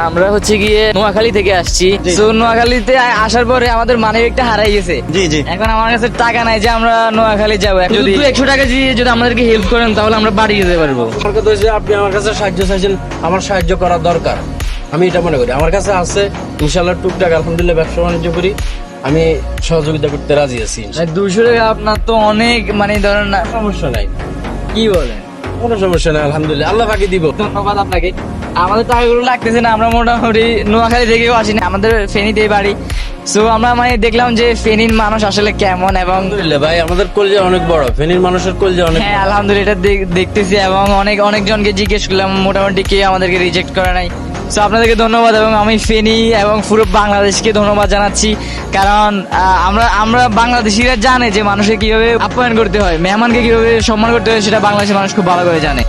আমরা হচ্ছে গিয়ে নোয়াখালী থেকে আসছি। তো নোয়াখালীতে আসার পরে আমাদের মানি ব্যাগটা হারাই গেছে। জি জি। এখন আমার কাছে টাকা নাই যে আমরা নোয়াখালী যাবো। যদি 100 টাকা দিয়ে যদি আমাদেরকে হেল্প করেন তাহলে আমরা বাড়ি যেতে পারবো। আমার কথা হচ্ছে আপনি আমার কাছে সাহায্য চাইছেন, আমার সাহায্য করা দরকার। আমি এটা মনে করি আমার কাছে আছে, ইনশাল্লাহ টুকটাক আলহামদুলিল্লাহ ব্যবসা বাণিজ্য করি, আমি সহযোগিতা করতে রাজি আছি। 200 টাকা আপনার তো অনেক, মানে ধরেন না, সমস্যা নাই, কি বলেন? কোনো সমস্যা নাই, আলহামদুলিল্লাহ আল্লাহ বাকি দিব। ধন্যবাদ আপনাকে। আমাদের টাকাগুলো লাগতেছে না, আমরা মোটামুটি নোয়াখালী থেকেও আসিনি, আমাদের ফেনীতে বাড়ি। সো আমরা মানে দেখলাম যে ফেনীর মানুষ আসলে কেমন, এবং আলহামদুলিল্লাহ ভাই, আমাদের কলজা অনেক বড়, ফেনীর মানুষের কলজা অনেক হ্যাঁ আলহামদুলিল্লাহ এটা দেখতেছি, এবং অনেকজনকে জিজ্ঞেস করলাম, মোটামুটি কেউ আমাদেরকে রিজেক্ট করে নাই। সো আপনাদেরকে ধন্যবাদ, এবং আমি ফেনী এবং পুরো বাংলাদেশকে ধন্যবাদ জানাচ্ছি। কারণ আমরা বাংলাদেশিরা জানে যে মানুষকে কিভাবে আপ্যায়ন করতে হয়, মেহমানকে কিভাবে সম্মান করতে হয়, সেটা বাংলাদেশের মানুষ খুব ভালো করে জানে।